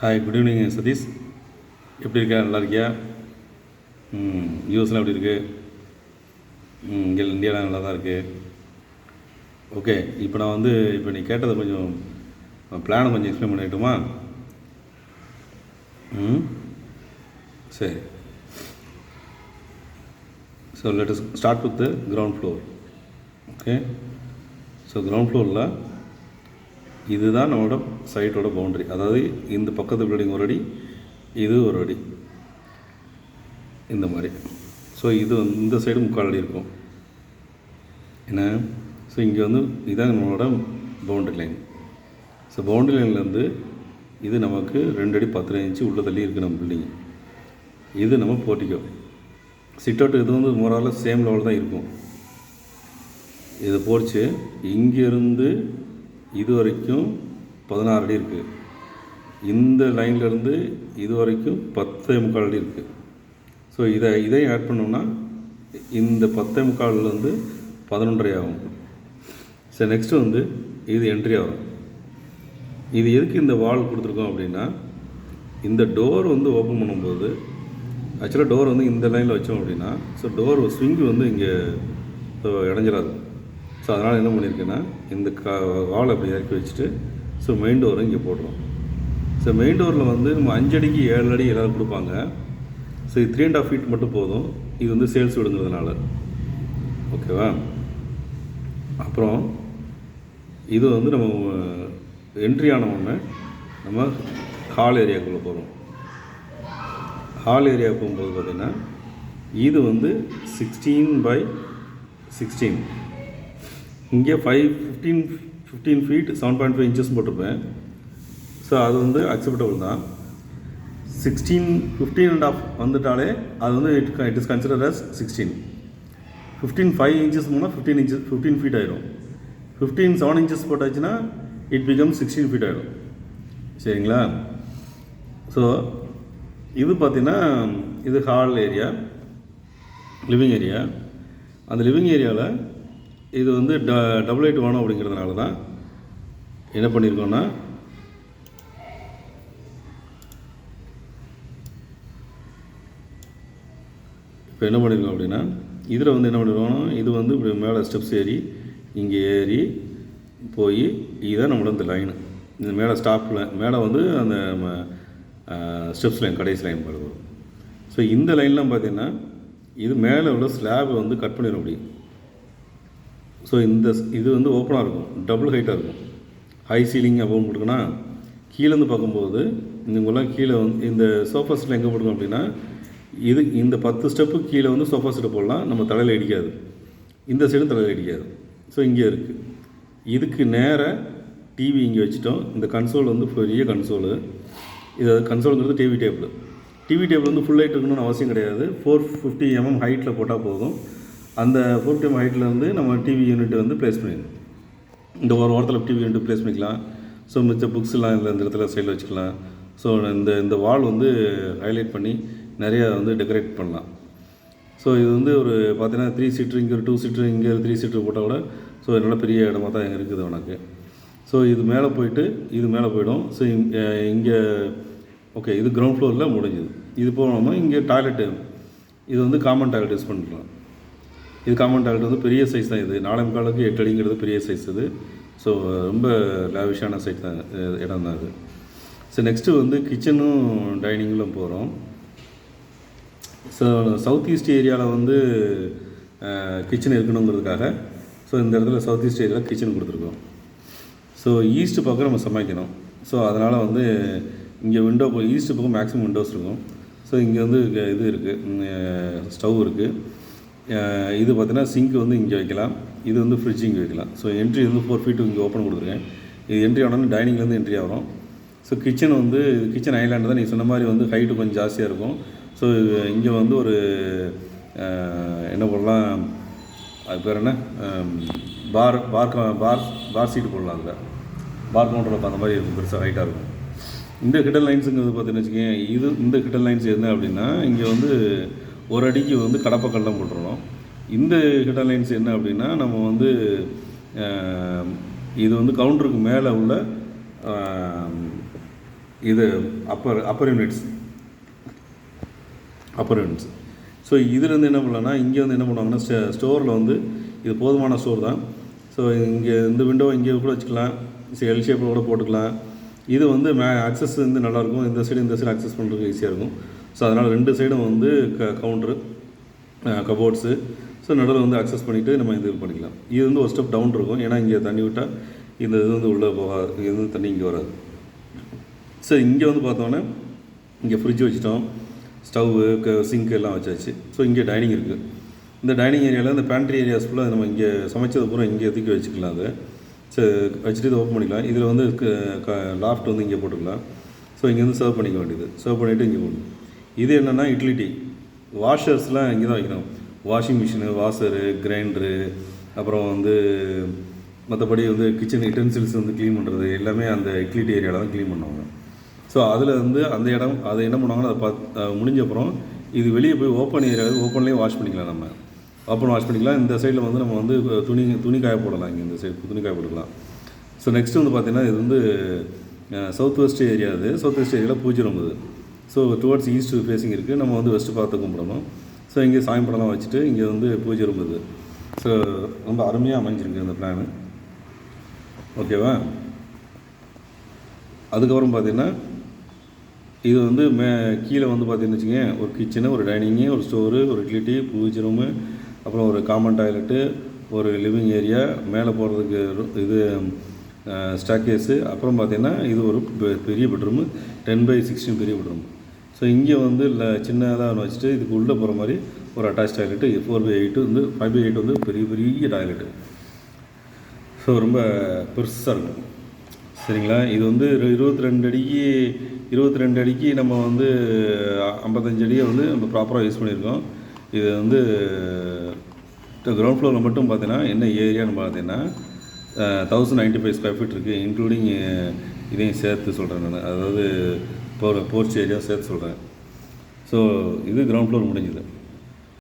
Hi, good evening Satish. எப்படி இருக்கா? நல்லா இருக்கியா? யூஎஸ்லாம் எப்படி இருக்குது? இங்கே இந்தியாவில் நல்லா தான் இருக்குது. ஓகே, இப்போ நான் இப்போ நீ கேட்டதை கொஞ்சம் பிளானை கொஞ்சம் எக்ஸ்பிளைன் பண்ணிட்டுமா? சரி. So let us start with the ground floor. Okay, so ground ஃப்ளோரில் இதுதான் நம்மளோட சைட்டோட பவுண்ட்ரி. அதாவது இந்த பக்கத்து பில்டிங் ஒரு அடி, இது ஒரு அடி, இந்த மாதிரி. ஸோ இது இந்த சைடு 3/4 அடி இருக்கும். என்ன? ஸோ இங்கே இதான் நம்மளோட பவுண்ட்ரி லைன். ஸோ பவுண்ட்ரி லைன்லேருந்து இது நமக்கு 2 அடி 10 இன்ச்சு உள்ள தள்ளி இருக்குது நம்ம பில்டிங். இது நம்ம போர்ட்டிக்கோ. சிட் அவுட் இது மோரால சேம் லெவல் தான் இருக்கும். இதை போர்ச்சு இங்கேருந்து இது வரைக்கும் 16 அடி இருக்குது. இந்த லைன்லேருந்து இது வரைக்கும் 10.25 அடி இருக்குது. ஸோ இதையும் ஆட் பண்ணோம்னா இந்த 10.25 11.5 ஆகும். ஸோ நெக்ஸ்ட்டு இது என்ட்ரி ஆகும். இது எதுக்கு இந்த வால் கொடுத்துருக்கோம் அப்படின்னா, இந்த டோர் ஓப்பன் பண்ணும்போது ஆக்சுவலாக டோர் இந்த லைனில் வச்சோம் அப்படின்னா, ஸோ டோர் ஸ்விங்கு இங்கே இடைஞ்சிடாது. ஸோ அதனால் என்ன பண்ணியிருக்கேன்னா, இந்த வால் அப்படி இறக்கி வச்சுட்டு ஸோ மெயின் டோரை இங்கே போடுறோம். ஸோ மெயின் டோரில் நம்ம 5 அடிக்கு 7 அடி எல்லோரும் கொடுப்பாங்க. ஸோ இது 3.5 ஃபீட் மட்டும் போதும். இது சேல்ஸ் விடுங்கிறதுனால. ஓகேவா? அப்புறம் இது நம்ம என்ட்ரி ஆன உடனே நம்ம ஹால் ஏரியாவுக்குள்ளே போகிறோம். ஹால் ஏரியா போகும்போது பார்த்திங்கன்னா இது 16x16. இங்கே 15 ஃபீட் 7.5 இன்ச்சஸ் போட்டிருப்பேன். ஸோ அது அக்செப்டபுள் தான். 15.5 வந்துட்டாலே அது it is consider as 16. 5 inches போனால் 15 ஃபீட் ஆகிடும். 7 இன்ச்சஸ் போட்டாச்சுன்னா இட் பிகம் 16 ஃபீட் ஆகிடும். சரிங்களா? ஸோ இது பார்த்திங்கன்னா இது ஹால் ஏரியா, லிவிங் ஏரியா. அந்த லிவிங் ஏரியாவில் இது டபுள் ஹைட் வேணும். அப்படிங்கிறதுனால தான் என்ன பண்ணியிருக்கோன்னா, இப்போ என்ன பண்ணியிருக்கோம் அப்படின்னா, இதில் என்ன பண்ணியிருக்கோம், இது இப்படி மேலே ஸ்டெப்ஸ் ஏறி இங்கே ஏறி போய் இதுதான் நம்மளோட இந்த லைனு. இந்த மேலே ஸ்டாப்பில் மேலே அந்த நம்ம ஸ்டெப்ஸ் லைன், கடைசி லைன் பாருங்க. ஸோ இந்த லைன்லாம் பார்த்திங்கன்னா இது மேலே உள்ள ஸ்லாபை கட் பண்ணிடும் அப்படி. ஸோ இது ஓப்பனாக இருக்கும், டபுள் ஹைட்டாக இருக்கும். ஹை சீலிங் அப்போ போட்டுக்கோன்னா கீழேருந்து பார்க்கும்போது இவங்கெல்லாம் கீழே இந்த சோஃபா செட்டில் எங்கே போட்டுக்கோம் அப்படின்னா, இந்த 10 ஸ்டெப்பு கீழே சோஃபா செட்டு போடலாம். நம்ம தலையில் அடிக்காது, இந்த சைடும் தலையில் அடிக்காது. ஸோ இங்கே இருக்குது. இதுக்கு நேராக டிவி இங்கே வச்சுட்டோம். இந்த கன்சோல் பெரிய கன்சோலு. இது கன்சோலுங்கிறது டிவி டேபிள் ஃபுல் ஹைட் இருக்கணும்னு அவசியம் கிடையாது. 450 mm ஹைட்டில் போட்டால் போதும். அந்த 450 mm ஹைட்டில் நம்ம டிவி யூனிட் ப்ளேஸ் பண்ணிடணும். இந்த ஒரு வாரத்தில் டிவி யூனிட் ப்ளேஸ் பண்ணிக்கலாம். ஸோ மிச்ச புக்ஸ்லாம் இந்த இடத்துல சைடில் வச்சுக்கலாம். ஸோ இந்த வால் ஹைலைட் பண்ணி நிறையா டெக்கரேட் பண்ணலாம். ஸோ இது ஒரு பார்த்தீங்கன்னா 3 சீட்ரு, இங்கே ஒரு 2 சீட்ரு, இங்கே ஒரு 3 சீட்ரு போட்டால் கூட ஸோ நல்ல பெரிய இடமா தான் இருக்குது உனக்கு. ஸோ இது மேலே போயிட்டு இது மேலே போயிடும். ஸோ இங்கே ஓகே, இது கிரவுண்ட் ஃப்ளோரில் முடிஞ்சுது. இது போகாமல் இங்கே டாய்லெட்டு, இது காமன் டாய்லெட் யூஸ் பண்ணிக்கலாம். இது காமன் டாய்லெட் பெரிய சைஸ் தான். இது 4.25 8 அடிங்கிறது பெரிய சைஸ் இது. ஸோ ரொம்ப லேவிஷான சைஸ் தான், இடம் தான் அது. ஸோ நெக்ஸ்ட்டு கிச்சனும் டைனிங்கிலும் போகிறோம். ஸோ சவுத் ஈஸ்ட் ஏரியாவில் கிச்சன் இருக்கணுங்கிறதுக்காக ஸோ இந்த இடத்துல சவுத் ஈஸ்ட் ஏரியாவில் கிச்சன் கொடுத்துருக்கோம். ஸோ ஈஸ்ட் பக்கம் நம்ம சமைக்கணும். ஸோ அதனால் இங்கே ஈஸ்ட் பக்கம் மேக்ஸிமம் விண்டோஸ் இருக்கும். ஸோ இங்கே இது இருக்குது, ஸ்டவ் இருக்குது. இது பார்த்திங்கன்னா சிங்க் இங்கே வைக்கலாம். இது ஃப்ரிட்ஜ் இங்கே வைக்கலாம். ஸோ என்ட்ரி 4 ஃபீட் இங்கே ஓப்பன் கொடுத்துருக்கேன். இது என்ட்ரி ஆனோன்னு டைனிங்லேருந்து என்ட்ரி ஆகிறோம். ஸோ கிச்சன் கிச்சன் ஐலாண்டு தான். நீங்கள் சொன்ன மாதிரி ஹைட்டு கொஞ்சம் ஜாஸ்தியாக இருக்கும். ஸோ இங்கே ஒரு என்ன போடலாம், அது பேர் என்ன, பார் சீட்டு போடலாம். அதில் பார் கவுண்டரில் அந்த மாதிரி இருக்கும், பெருசாக ஹைட்டாக இருக்கும். இந்த ஹிடன் லைன்ஸுங்கிறது பார்த்தீங்கன்னு வச்சுக்கோங்க, இந்த ஹிடன் லைன்ஸ் என்ன அப்படின்னா, இங்கே 1 அடிக்கு கடப்பக்கல்லாம் போட்டுருவோம். இந்த ஹிடன் லைன்ஸ் என்ன அப்படின்னா, நம்ம இது கவுண்டருக்கு மேலே உள்ள இது அப்பர் யூனிட்ஸ். ஸோ இதுலேருந்து என்ன பண்ணலான்னா, இங்கே வந்து என்ன பண்ணுவாங்கன்னா, ஸ்டோரில் வந்து இது போதுமான ஸ்டோர் தான். ஸோ இங்கே இந்த விண்டோ இங்கே கூட வச்சுக்கலாம், எல் ஷேப்பில் கூட போட்டுக்கலாம். இது வந்து அக்சஸ் வந்து நல்லாயிருக்கும், இந்த சைடு அக்சஸ் பண்ணுறதுக்கு ஈஸியாக இருக்கும். ஸோ அதனால் 2 சைடும் வந்து கவுண்ட்ரு, கபோர்ட்ஸு, ஸோ நடுவில் வந்து அக்சஸ் பண்ணிவிட்டு நம்ம இது பண்ணிக்கலாம். இது வந்து ஒரு ஸ்டெப் டவுன் இருக்கும், ஏன்னா இங்கே தண்ணி விட்டால் இந்த இது வந்து உள்ளே போகாது, இது வந்து தண்ணி இங்கே வராது. ஸோ இங்கே வந்து பார்த்தோன்னே இங்கே ஃப்ரிட்ஜ் வச்சுட்டோம், ஸ்டவ்வு, சிங்க் எல்லாம் வச்சாச்சு. ஸோ இங்கே டைனிங் இருக்குது. இந்த டைனிங் ஏரியாவில் இந்த பேண்ட்ரி ஏரியாஸ் ஃபுல்லாக நம்ம இங்கே சமைச்சது பூரா இங்கே தூக்கி வச்சுக்கலாம். அதை ஸோ வச்சுட்டு இதை ஓப்பன் பண்ணிக்கலாம். இதில் வந்து லாஃப்ட் வந்து இங்கே போட்டுக்கலாம். ஸோ இங்கேருந்து சர்வ் பண்ணிக்க வேண்டியது, சர்வ் பண்ணிவிட்டு இங்கே போடணும். இது என்னென்னா யூட்டிலிட்டி, வாஷர்ஸ்லாம் இங்கே தான் வைக்கணும். வாஷிங் மிஷினு, வாஷரு, கிரைண்டரு, அப்புறம் வந்து மற்றபடி வந்து கிச்சன் யூட்டென்சில்ஸ் வந்து க்ளீன் பண்ணுறது எல்லாமே அந்த யூட்டிலிட்டி ஏரியாவில் தான் க்ளீன் பண்ணுவாங்க. ஸோ அதில் வந்து அந்த இடம் அதை என்ன பண்ணுவாங்கன்னா, அதை முடிஞ்ச அப்புறம் இது வெளியே போய் ஓப்பன் ஏரியாவில் ஓப்பன்லேயே வாஷ் பண்ணிக்கலாம். நம்ம ஓப்பன் வாஷ் பண்ணிக்கலாம். இந்த சைடில் வந்து நம்ம வந்து துணி காய போடலாம். இங்கே இந்த சைடு துணி காய போட்டுக்கலாம். ஸோ நெக்ஸ்ட்டு வந்து பார்த்திங்கன்னா, இது வந்து சவுத் வெஸ்ட் ஏரியா. அது சவுத் வெஸ்ட் ஏரியாவில் பூஜை ரூம். இது ஸோ டுவர்ட்ஸ் ஈஸ்ட் ஃபேஸிங் இருக்குது. நம்ம வந்து வெஸ்ட்டு பார்த்து கும்பிடணும். ஸோ இங்கே சாமி படம்லாம் வச்சுட்டு இங்கே வந்து பூஜை ரூம். இது ஸோ ரொம்ப அருமையாக அமைஞ்சிருக்கு இந்த பிளானு. ஓகேவா? அதுக்கப்புறம் பார்த்திங்கன்னா, இது வந்து கீழே வந்து பார்த்திங்கன்னு வச்சுக்கோங்க, ஒரு கிச்சனு, ஒரு டைனிங்கு, ஒரு ஸ்டோரு, ஒரு யூட்டிலிட்டி, பூஜை ரூமு, அப்புறம் ஒரு காமன் டாய்லெட்டு, ஒரு லிவிங் ஏரியா, மேலே போகிறதுக்கு இது ஸ்டார்கேஸு, அப்புறம் பார்த்திங்கன்னா இது ஒரு பெரிய பெட்ரூமு, 10x16 பெரிய பெட்ரூம். ஸோ இங்கே வந்து சின்னதாக ஒன்று வச்சுட்டு இதுக்கு உள்ளே போகிற மாதிரி ஒரு அட்டாச் டாய்லெட்டு, 4x8 வந்து 5x8 வந்து பெரிய டாய்லெட்டு. ஸோ ரொம்ப பெருசாக இருக்கும். சரிங்களா? இது வந்து 22 அடிக்கு நம்ம வந்து 55 அடியை வந்து நம்ம ப்ராப்பராக யூஸ் பண்ணியிருக்கோம். இது வந்து கிரவுண்ட் ஃப்ளோரில் மட்டும் பார்த்தீங்கன்னா என்ன ஏரியான்னு பார்த்தீங்கன்னா 1095 ஸ்கொயர் ஃபீட் இருக்குது, இன்க்ளூடிங் இதையும் சேர்த்து சொல்கிறேன் நான், அதாவது போர்ச் ஏரியா சேர்த்து சொல்கிறேன். ஸோ இது கிரவுண்ட் ஃப்ளோர் முடிஞ்சுது.